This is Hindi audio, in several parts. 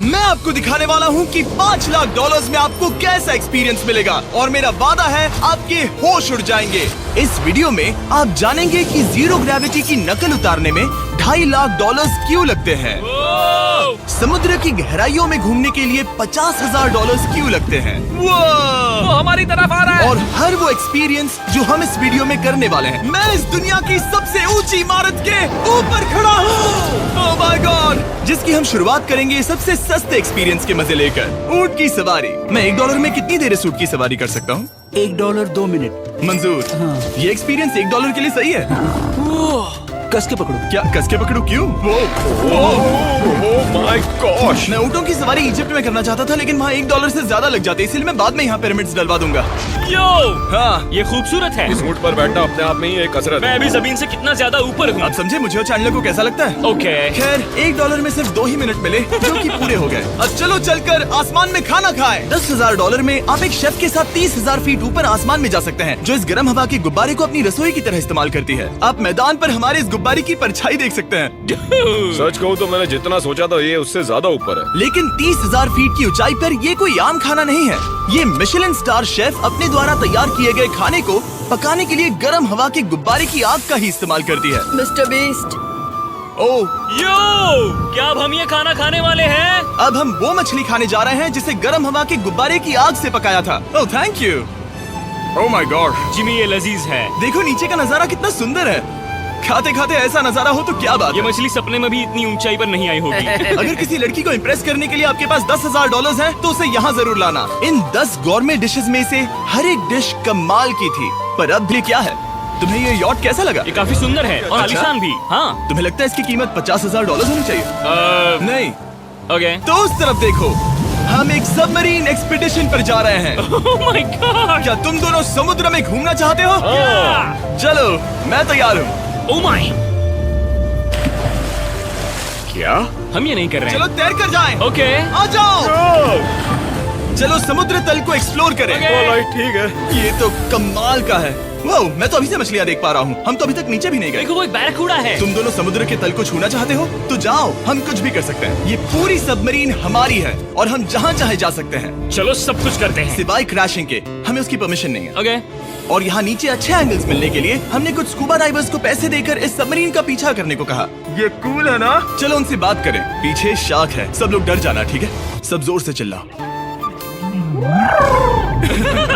मैं आपको दिखाने वाला हूँ कि $5 लाख में आपको कैसा एक्सपीरियंस मिलेगा और मेरा वादा है आपके होश उड़ जाएंगे। इस वीडियो में आप जानेंगे कि जीरो ग्रेविटी की नकल उतारने में $2.5 लाख क्यों लगते हैं, समुद्र की गहराइयों में घूमने के लिए $50,000 क्यों लगते हैं, वो हमारी तरफ आ रहा है। और हर वो एक्सपीरियंस जो हम इस वीडियो में करने वाले हैं। मैं इस दुनिया की सबसे ऊंची इमारत के ऊपर खड़ा हूँ, ओह माय गॉड, जिसकी हम शुरुआत करेंगे सबसे सस्ते एक्सपीरियंस के मजे लेकर, ऊंट की सवारी। मैं $1 में कितनी देर इस ऊंट की सवारी कर सकता हूँ? $1 2 मिनट। मंजूर। ये एक्सपीरियंस $1 के लिए सही है। कस के पकड़ो। क्या कस के पकड़ू? क्यों? माय गॉश, मैं ऊँटों की सवारी इजिप्ट में करना चाहता था, लेकिन वहाँ $1 से ज्यादा लग जाते, इसलिए मैं बाद में यहाँ पिरामिड्स डलवा दूंगा। यो, हाँ, ये खूबसूरत है। इस ऊंट पर बैठना अपने आप में ही एक कसरत मैं है। अभी जमीन से कितना ज्यादा ऊपर हूँ। आप समझे मुझे और चैंडलर को कैसा लगता है? ओके। खैर $1 में सिर्फ 2 ही मिनट मिले, जो कि पूरे हो गए। अब चलो चलकर आसमान में खाना खाएं। $10,000 में आप एक शेफ के साथ 30,000 फीट ऊपर आसमान में जा सकते हैं, जो इस गर्म हवा के गुब्बारे को अपनी रसोई की तरह इस्तेमाल करती है। आप मैदान पर हमारे इस गुब्बारे की परछाई देख सकते हैं, सच कहूँ तो मैंने जितना सोचा था ये उससे ज्यादा ऊपर है। लेकिन 30,000 फीट की ऊंचाई पर ये कोई आम खाना नहीं है। ये मिशेलिन स्टार शेफ अपने द्वारा तैयार किए गए खाने को पकाने के लिए गर्म हवा के गुब्बारे की आग का ही इस्तेमाल करती है। मिस्टर बीस्ट, ओह, यो, क्या अब हम ये खाना खाने वाले हैं? अब हम वो मछली खाने जा रहे हैं जिसे गर्म हवा के गुब्बारे की आग से पकाया था। Oh thank you. Oh my God, Jimmy ये लजीज है। देखो नीचे का नजारा कितना सुंदर है। खाते खाते ऐसा नजारा हो तो क्या बात ये है। मछली सपने में भी इतनी ऊंचाई पर नहीं आई होगी। अगर किसी लड़की को इम्प्रेस करने के लिए आपके पास $10,000 है तो उसे यहाँ जरूर लाना। इन 10 गौरमेट डिशेस में से हर एक डिश कमाल की थी, पर अब भी क्या है? तुम्हें ये यॉट कैसा लगा? ये काफी सुंदर है और आलीशान भी। हाँ। तुम्हें लगता है इसकी कीमत $50,000 होनी चाहिए? नहीं। ओके। तो उस तरफ देखो, हम एक सबमरीन एक्सपीडिशन पर जा रहे हैं। Oh my God. क्या तुम दोनों समुद्र में घूमना चाहते हो? चलो, मैं तैयार हूँ। ओह माय, क्या? हम ये नहीं कर रहे चलो हैं। तैर कर जाएं। ओके। आ जाओ। चलो समुद्र तल को एक्सप्लोर करें। ऑलराइट, ठीक है। ये तो कमाल का है। वाह, मैं तो अभी से मछलियाँ देख पा रहा हूँ। हम तो अभी तक नीचे भी नहीं गए। देखो वो एक बैरकूडा है। तुम दोनों समुद्र के तल को छूना चाहते हो तो जाओ, हम कुछ भी कर सकते हैं। ये पूरी सबमरीन हमारी है और हम जहाँ चाहे जा सकते हैं, चलो सब कुछ करते हैं। सिवाय क्रैशिंग के। हमें उसकी परमिशन नहीं है। ओके। और यहाँ नीचे अच्छे एंगल्स मिलने के लिए हमने कुछ स्कूबा डाइवर्स को पैसे देकर इस सबमरीन का पीछा करने को कहा। ये कूल है ना? चलो उनसे बात करें। पीछे शार्क है, सब लोग डर जाना, ठीक है? सब जोर से चिल्लाओ।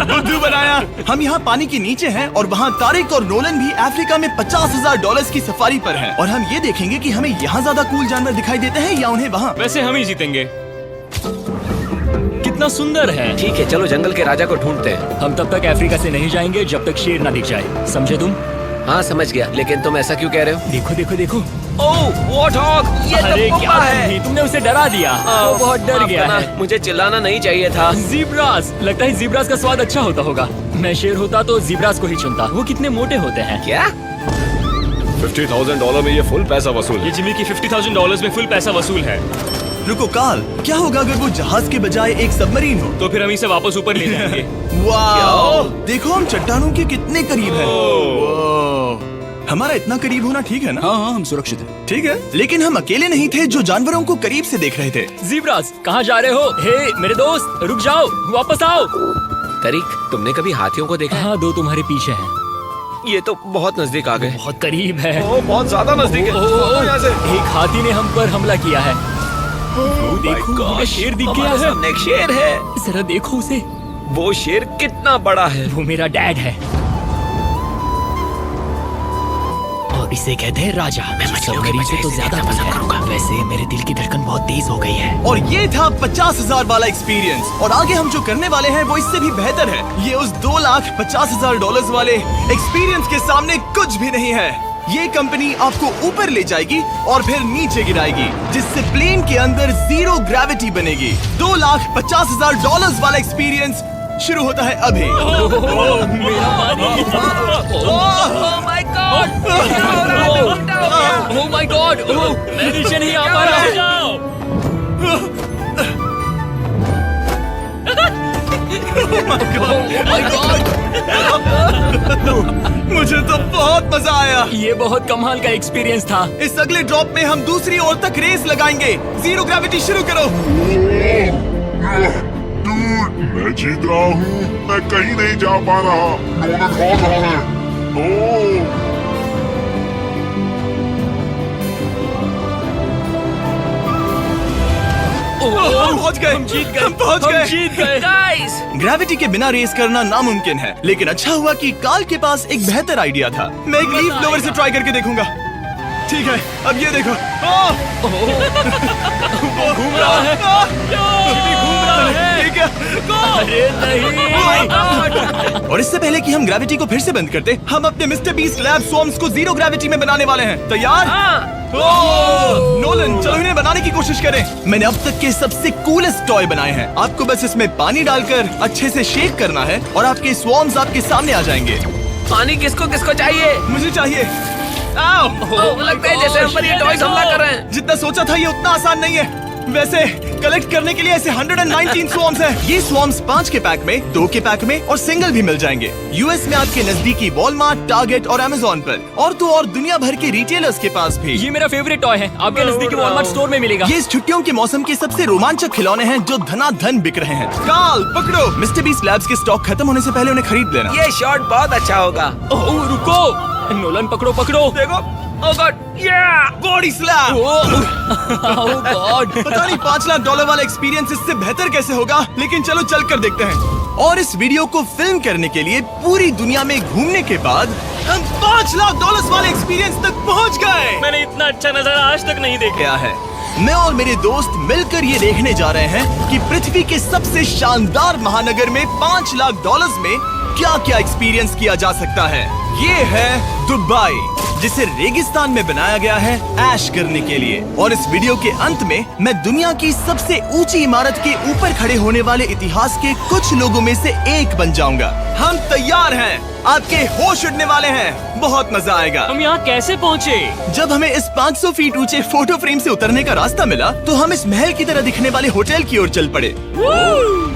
बुद्धू बनाया। हम यहाँ पानी के नीचे हैं और वहाँ तारिक और नोलन भी अफ्रीका में $50,000 की सफारी पर हैं। और हम ये देखेंगे कि हमें यहाँ ज्यादा कूल जानवर दिखाई देते हैं या उन्हें वहाँ। वैसे हम ही जीतेंगे। कितना सुंदर है। ठीक है, चलो जंगल के राजा को ढूंढते हैं। हम तब तक अफ्रीका से नहीं जाएंगे जब तक शेर ना दिख जाए, समझे तुम? हाँ समझ गया, लेकिन तुम ऐसा क्यों कह रहे हो? देखो देखो देखो। ओह वॉर्थॉग, ये तो अरे पुप्पा क्या है। तुमने उसे डरा दिया। वो बहुत डर माफ गया करना, है। मुझे चिल्लाना नहीं चाहिए था। जीब्रास, लगता है जीब्रास का स्वाद अच्छा होता होगा। मैं शेर होता तो जीब्रास को ही चुनता। वो कितने मोटे होते हैं। क्या? $50,000 में ये फुल पैसा वसूल ये है। जिमी की $50,000 में फुल पैसा वसूल है। रुको काल, क्या होगा अगर वो जहाज के बजाय एक सबमरीन हो? तो फिर हम इसे वापस ऊपर ले जाएंगे। वाह, देखो हम चट्टानों के कितने करीब हैं। वाह, हमारा इतना करीब होना ठीक है ना? हाँ हाँ, हम सुरक्षित हैं। ठीक है, लेकिन हम अकेले नहीं थे जो जानवरों को करीब से देख रहे थे। जीब्रास, कहाँ जा रहे हो? हे मेरे दोस्त, रुक जाओ, वापस आओ। तरीक, तुमने कभी हाथियों को देखा है? हाँ, 2 तुम्हारे पीछे हैं। ये तो बहुत नजदीक आ गए। बहुत करीब है। ओह, बहुत ज्यादा नजदीक है। ओह, यहाँ से। एक हाथी ने हम पर हमला किया है। वो देखो, वहाँ शेर दिख गया हमारे है। सामने एक शेर है। जरा देखो उसे। वो शेर कितना बड़ा है। वो मेरा डैड है और इसे कहते हैं राजा। मैं सबमरीन से तो ज्यादा पसंद करूंगा। वैसे मेरे दिल की धड़कन बहुत तेज हो गई है। और ये था 50,000 वाला एक्सपीरियंस। और आगे हम जो करने वाले हैं वो इससे भी बेहतर है। ये उस $2,50,000 वाले एक्सपीरियंस के सामने कुछ भी नहीं है। ये कंपनी आपको ऊपर ले जाएगी और फिर नीचे गिराएगी, जिससे प्लेन के अंदर जीरो ग्रेविटी बनेगी। $2,50,000 वाला एक्सपीरियंस शुरू होता है अभी। ओह माय गॉड, मैं नीचे नहीं आ पा रहा हूँ। मुझे तो बहुत मजा आया। ये बहुत कमाल का एक्सपीरियंस था। इस अगले ड्रॉप में हम दूसरी ओर तक रेस लगाएंगे। जीरो ग्रेविटी शुरू करो। डूड, मैं जीत रहा हूँ। मैं कहीं नहीं जा पा रहा। नोलन भाग रहा है। ओह, हम पहुंच गए। हम पहुंच गए। जीत गए। गाइस, ग्रेविटी के बिना रेस करना नामुमकिन है, लेकिन अच्छा हुआ कि काल के पास एक बेहतर आइडिया था। मैं एक लीफ ब्लोवर से ट्राई करके देखूंगा। ठीक है, अब ये देखो। वो घूम रहा है। घूम रहा है। ठीक है। अरे नहीं। और इससे पहले कि हम ग्रेविटी को फिर से बंद करते, हम अपने मिस्टर बीस्ट लैब स्वॉर्म्स को जीरो ग्रेविटी में बनाने वाले हैं। तैयार? नोलन, चलो इन्हें बनाने की कोशिश करें। मैंने अब तक के सबसे कूलेस्ट टॉय बनाए हैं। आपको बस इसमें पानी डालकर अच्छे से शेक करना है और आपके स्वॉर्म्स आपके सामने आ जाएंगे। पानी किसको किसको चाहिए? मुझे चाहिए। आओ। लगता है जैसे हम पर ये टॉयज हमला कर रहे हैं। जितना सोचा था ये उतना आसान नहीं है। वैसे कलेक्ट करने के लिए ऐसे 119 स्वॉर्म्स हैं। ये स्वॉर्म्स 5 के पैक में, 2 के पैक में और सिंगल भी मिल जाएंगे। यूएस में आपके नजदीकी वॉलमार्ट, टारगेट और अमेज़न पर, और तो और दुनिया भर के रिटेलर्स के पास भी। ये मेरा फेवरेट टॉय है। आपके नजदीकी वॉलमार्ट स्टोर में मिलेगा। ये इस छुट्टियों के मौसम के सबसे रोमांचक खिलौने हैं जो धनाधन बिक रहे हैं। काल पकड़ो। मिस्टर बीस्ट लैब्स के स्टॉक खत्म होने से पहले उन्हें खरीद लेना। ये शॉट बहुत अच्छा होगा। ओह रुको, नोलन पकड़ो पकड़ो। देखो। ओह गॉड, बॉडी स्लैम। ओह गॉड। पता नहीं $5 लाख वाला एक्सपीरियंस इससे बेहतर कैसे होगा, लेकिन चलो चल कर देखते हैं। और इस वीडियो को फिल्म करने के लिए पूरी दुनिया में घूमने के बाद हम $5 लाख वाले एक्सपीरियंस तक पहुंच गए। मैंने इतना अच्छा नजारा आज तक नहीं देखा। क्या है, मैं और मेरे दोस्त मिलकर ये देखने जा रहे हैं कि पृथ्वी के सबसे शानदार महानगर में $5 लाख में क्या क्या एक्सपीरियंस किया जा सकता है। ये है दुबई, जिसे रेगिस्तान में बनाया गया है ऐश करने के लिए। और इस वीडियो के अंत में मैं दुनिया की सबसे ऊंची इमारत के ऊपर खड़े होने वाले इतिहास के कुछ लोगों में से एक बन जाऊंगा। हम तैयार हैं, आपके होश उड़ने वाले हैं, बहुत मजा आएगा। हम यहाँ कैसे पहुँचे? जब हमें इस 500 फीट ऊंचे फोटो फ्रेम से उतरने का रास्ता मिला तो हम इस महल की तरह दिखने वाले होटल की ओर चल पड़े।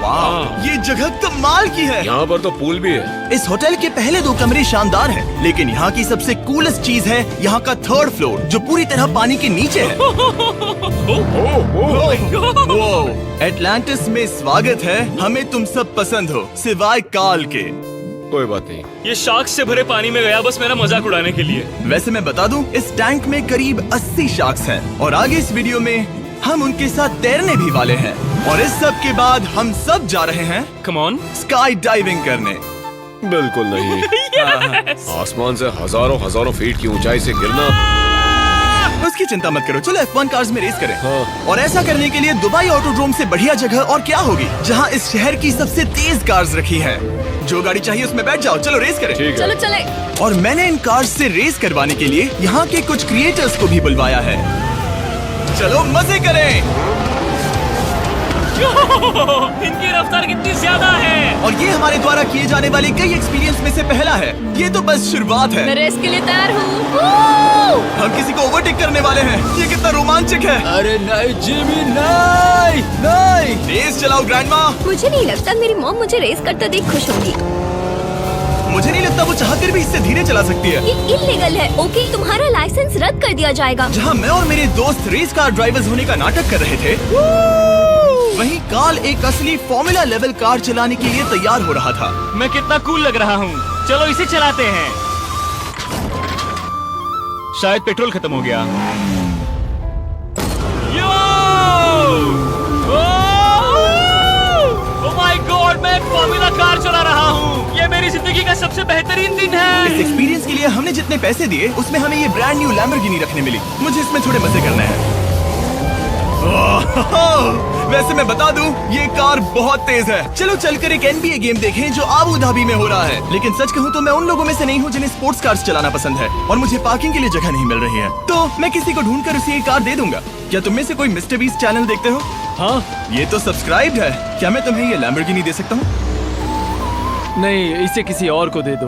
वाह, ये जगह कमाल की है। यहाँ पर तो पूल भी है। इस होटल के पहले 2 कमरे शानदार हैं, लेकिन यहाँ की सबसे कूलेस्ट चीज है यहाँ का 3rd फ्लोर, जो पूरी तरह पानी के नीचे है। एटलांटिस में स्वागत है। हमें तुम सब पसंद हो, सिवाय काल के। कोई बात नहीं। ये शार्क से भरे पानी में गया बस मेरा मजाक उड़ाने के लिए। वैसे मैं बता दूं, इस टैंक में करीब 80 शार्क्स हैं और आगे इस वीडियो में हम उनके साथ तैरने भी वाले हैं। और इस सब के बाद हम सब जा रहे हैं कम ऑन। स्काई डाइविंग करने। बिल्कुल नहीं। आसमान से हजारों हजारों फीट की ऊंचाई से गिरना। उसकी चिंता मत करो, चलो F1 कार्स में रेस करें। हाँ। और ऐसा करने के लिए दुबई ऑटोड्रोम से बढ़िया जगह और क्या होगी, जहां इस शहर की सबसे तेज कार्स रखी हैं। जो गाड़ी चाहिए उसमें बैठ जाओ, चलो रेस करें। ठीक है। चलो चले। और मैंने इन कार्स से रेस करवाने के लिए यहाँ के कुछ क्रिएटर्स को भी बुलवाया है। चलो मजे करें। इनकी रफ्तार कितनी ज्यादा है। और ये हमारे द्वारा किए जाने वाले कई एक्सपीरियंस में से पहला है। ये तो बस शुरुआत है। मैं रेस के लिए तैयार हूँ। हम किसी को ओवरटेक करने वाले हैं। ये कितना रोमांचक है। अरे नहीं जिमी, नहीं नहीं। रेस चलाओ ग्रैंडमा। मुझे नहीं लगता मेरी मॉम मुझे रेस करते देख खुश होगी। मुझे नहीं लगता वो चाहकर भी इससे धीरे चला सकती है। ये इल्लीगल है। ओके, तुम्हारा लाइसेंस रद्द कर दिया जाएगा। जहाँ मैं और मेरे दोस्त रेस कार ड्राइवर्स होने का नाटक कर रहे थे, वहीं काल एक असली फॉर्मूला लेवल कार चलाने के लिए तैयार हो रहा था। मैं कितना कूल लग रहा हूँ। चलो इसे चलाते हैं। शायद पेट्रोल खत्म हो गया। ओह माय गॉड, मैं एक फॉर्मूला कार चला रहा हूँ। ये मेरी जिंदगी का सबसे बेहतरीन दिन इस है। एक्सपीरियंस के लिए हमने जितने पैसे दिए उसमें हमें ये ब्रांड न्यू लैम्बोर्गिनी रखने मिली। मुझे इसमें थोड़े मजे करने हैं। वैसे मैं बता दूं, ये कार बहुत तेज है। चलो चलकर एक NBA गेम देखें जो आबू धाबी में हो रहा है। लेकिन सच कहूं तो मैं उन लोगों में से नहीं हूं जिन्हें स्पोर्ट्स कार्स चलाना पसंद है और मुझे पार्किंग के लिए जगह नहीं मिल रही है, तो मैं किसी को ढूंढकर उसे ये कार दे दूंगा। क्या तुम में से कोई मिस्टर बीस्ट चैनल देखते हो? हाँ। ये तो सब्सक्राइब्ड है। क्या मैं तुम्हें ये लैम्बोर्गिनी दे सकता हूँ? नहीं, इसे किसी और को दे दो।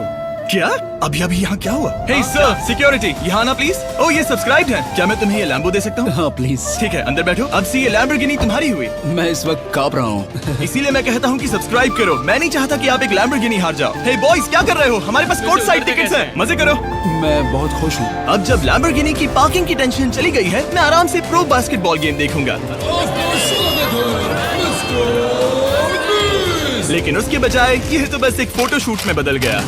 क्या? अभी यहाँ क्या हुआ? हे सर, सिक्योरिटी, यहाँ आना प्लीज। ओह, ये सब्सक्राइब्ड है। क्या मैं तुम्हें ये लैम्बो दे सकता हूँ? हाँ प्लीज। ठीक है, अंदर बैठो। अब से ये लैम्बोर्गिनी तुम्हारी हुई। मैं इस वक्त कांप रहा हूँ। इसीलिए मैं कहता हूँ कि सब्सक्राइब करो। मैं नहीं चाहता कि आप एक लैम्बोर्गिनी हार जाओ। हे बॉयज, क्या कर रहे हो? हमारे पास कोर्ट साइड टिकट्स हैं। मजे करो। मैं बहुत खुश हूँ। अब जब लैम्बोर्गिनी की पार्किंग की टेंशन चली गई है, मैं आराम से प्रो बास्केटबॉल गेम देखूंगा। लेकिन उसके बजाय ये तो बस एक फोटो शूट में बदल गया।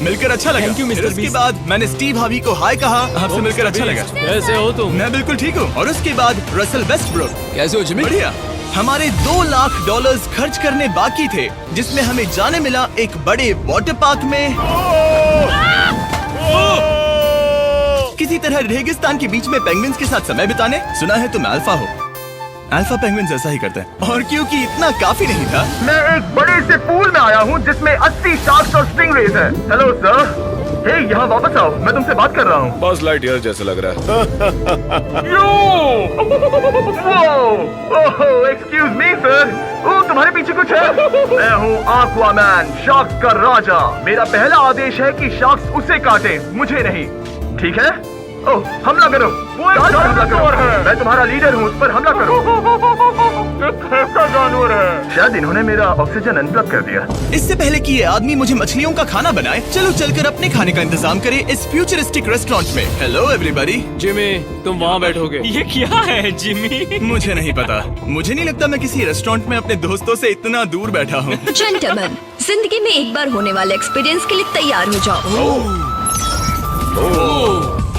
मिलकर अच्छा लगा। Thank you, Mr. फिर उसके Beast। बाद मैंने स्टीव हावी को हाय कहा। आपसे मिलकर अच्छा लगा। कैसे हो तुम? मैं बिल्कुल ठीक हूँ। और उसके बाद रसल वेस्टब्रुक। कैसे हो जिमी? बढ़िया। हमारे $2 लाख खर्च करने बाकी थे, जिसमें हमें जाने मिला एक बड़े वाटर पार्क में किसी तरह रेगिस्तान के बीच में पेंगुइन्स के साथ समय बिताने। सुना है तुम अल्फा हो। अल्फा पेंगुइन्स ऐसा ही करते हैं। और क्योंकि इतना काफी नहीं था, मैं एक बड़े से पूल में आया हूँ जिसमें 80 शार्क्स और स्टिंगरेज हैं। हेलो सर, हे यहाँ वापस आओ, मैं तुमसे बात कर रहा हूँ। बस लाइट ईयर जैसे लग रहा है। एक्सक्यूज मी सर, ओह तुम्हारे पीछे कुछ है? मैं हूँ आक्वामैन, शार्क्स का राजा। मेरा पहला आदेश है कि शार्क्स उसे काटे, मुझे नहीं। ठीक है? ओह, हमला करो। हमला करो। मैं तुम्हारा लीडर हूँ, उस पर हमला करो। कैसा जानवर है? शायद इन्होंने मेरा ऑक्सीजन अनप्लग कर दिया। इससे पहले कि ये आदमी मुझे मछलियों का खाना बनाए, चलो चलकर अपने खाने का इंतजाम करें इस फ्यूचरिस्टिक रेस्टोरेंट में। Hello everybody. जिमी, तुम वहाँ बैठोगे। ये क्या है जिमी? मुझे नहीं पता। मुझे नहीं लगता मैं किसी रेस्टोरेंट में अपने दोस्तों से इतना दूर बैठा हूँ। जेंटलमैन, जिंदगी में एक बार होने वाले एक्सपीरियंस के लिए तैयार हो जाओ।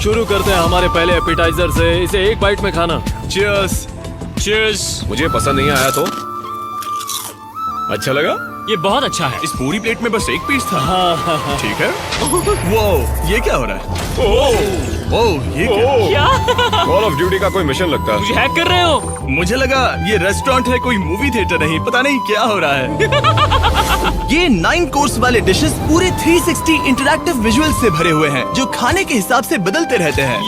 शुरू करते हैं हमारे पहले एपिटाइजर से। इसे एक बाइट में खाना। Cheers। चीयर्स। मुझे पसंद नहीं आया तो अच्छा लगा। ये बहुत अच्छा है। इस पूरी प्लेट में बस एक पीस था। हाँ। ठीक है। वो ये क्या हो रहा है? ओह, ये क्या? कॉल ऑफ ड्यूटी का कोई मिशन लगता है। मुझे हैक कर रहे हो? मुझे लगा ये रेस्टोरेंट है, कोई मूवी थिएटर नहीं। पता नहीं क्या हो रहा है। ये 9 कोर्स वाले डिशेस पूरे 360 इंटरैक्टिव विजुअल से भरे हुए हैं, जो खाने के हिसाब से बदलते रहते हैं।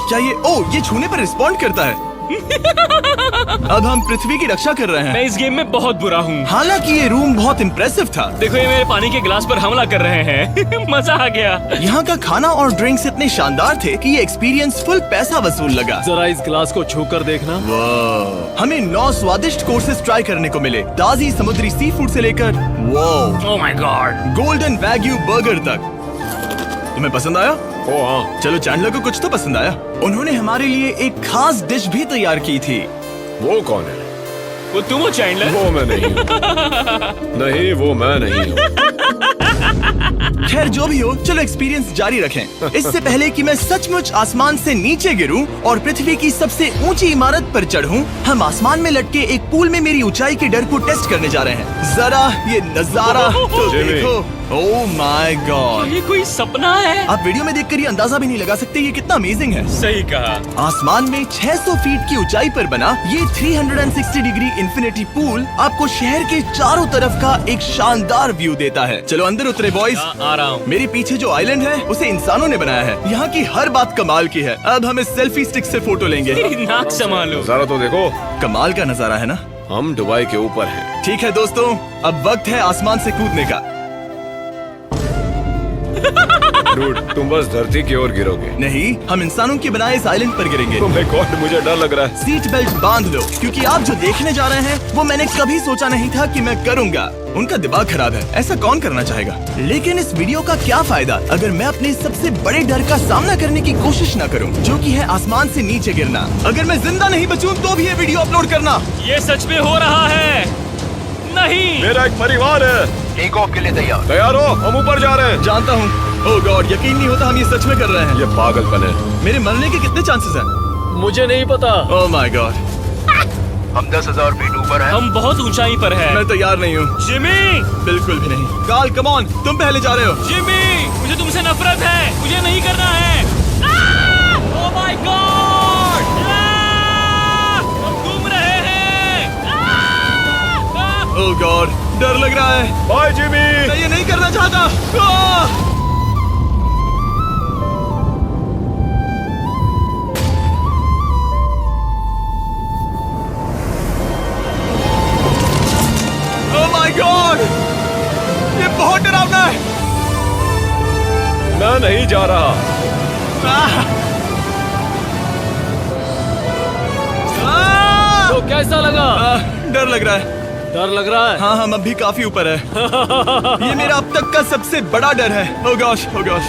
क्या ये ये छूने पर रिस्पॉन्ड करता है? अब हम पृथ्वी की रक्षा कर रहे हैं। मैं इस गेम में बहुत बुरा हूँ। हालांकि ये रूम बहुत इम्प्रेसिव था। देखो, ये मेरे पानी के गिलास पर हमला कर रहे हैं। मजा आ गया। यहाँ का खाना और ड्रिंक्स इतने शानदार थे कि ये एक्सपीरियंस फुल पैसा वसूल लगा। जरा इस गिलास को छू कर देखना। हमें 9 स्वादिष्ट कोर्सेस ट्राई करने को मिले, ताजी समुद्री सी फूड से लेकर oh my God, golden wagyu burger तक। तुम्हें पसंद आया? ओ हाँ। चलो, चैंडलर को कुछ तो पसंद आया। उन्होंने हमारे लिए एक खास डिश भी तैयार की थी। वो कौन है? वो तुम हो चैंडलर? वो मैं नहीं हूँ। नहीं, वो मैं नहीं हूँ। खैर जो भी हो, चलो एक्सपीरियंस जारी रखें। इससे पहले कि मैं सचमुच आसमान से नीचे गिरूं और पृथ्वी की सबसे ऊंची इमारत पर चढ़ूं, हम आसमान में लटके एक पूल में मेरी ऊंचाई के डर को टेस्ट करने जा रहे हैं। जरा ये नजारा तो जिमी। देखो। ओह माय गॉड, ये कोई सपना है? आप वीडियो में देखकर ये अंदाजा भी नहीं लगा सकते ये कितना अमेजिंग है। सही कहा। आसमान में 600 फीट की ऊंचाई पर बना ये 360 डिग्री इंफिनिटी पूल आपको शहर के चारों तरफ का एक शानदार व्यू देता है। चलो अंदर उतरे बॉयज। आ रहा हूँ। मेरे पीछे जो आइलैंड है उसे इंसानों ने बनाया है। यहाँ की हर बात कमाल की है। अब हम इस सेल्फी स्टिक से फोटो लेंगे। नाक संभालो। नजारा तो देखो। कमाल का नजारा है ना? हम दुबई के ऊपर हैं। ठीक है दोस्तों, अब वक्त है आसमान से कूदने का। डूड, तुम बस धरती की ओर गिरोगे। नहीं, हम इंसानों के बनाए इस आइलैंड पर गिरेंगे। Oh my God, मुझे डर लग रहा है। सीट बेल्ट बांध लो, क्योंकि आप जो देखने जा रहे हैं वो मैंने कभी सोचा नहीं था कि मैं करूंगा। उनका दिमाग खराब है, ऐसा कौन करना चाहेगा? लेकिन इस वीडियो का क्या फायदा अगर मैं अपने सबसे बड़े डर का सामना करने की कोशिश न करूं, जो कि है आसमान से नीचे गिरना। अगर मैं जिंदा नहीं बचूं तो भी ये वीडियो अपलोड करना। ये सच में हो रहा है? नहीं। मेरा एक परिवार है। टेक ऑफ के लिए तैयार। तैयार हो? हम ऊपर जा रहे हैं। जानता हूँ। ओह गॉड, यकीन नहीं होता हम ये सच में कर रहे हैं। ये पागलपन है। मेरे मरने के कितने चांसेस हैं? मुझे नहीं पता। Oh my God. हम 10,000 फीट ऊपर हैं। हम बहुत ऊंचाई पर हैं। मैं तैयार नहीं हूँ। जिमी, बिल्कुल भी नहीं। कार्ल, कम ऑन, तुम पहले जा रहे हो। जिमी, मुझे तुमसे नफरत है। मुझे नहीं करना है। ओह माय गॉड, हम घूम रहे हैं। ओह गॉड, डर लग रहा है। Bye Jimmy. मैं ये नहीं करना चाहता। ओह माय गॉड, ये बहुत डरावना है। यहाँ नहीं जा रहा। तो कैसा लगा? डर लग रहा है। डर लग रहा है? हाँ हम अब भी काफी ऊपर है। ये मेरा अब तक का सबसे बड़ा डर है। Oh gosh, oh gosh।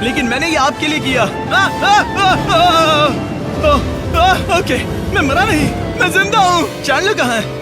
लेकिन मैंने ये आपके लिए किया। ओके, मैं मरा नहीं, मैं जिंदा हूँ। चैंडलर कहाँ है?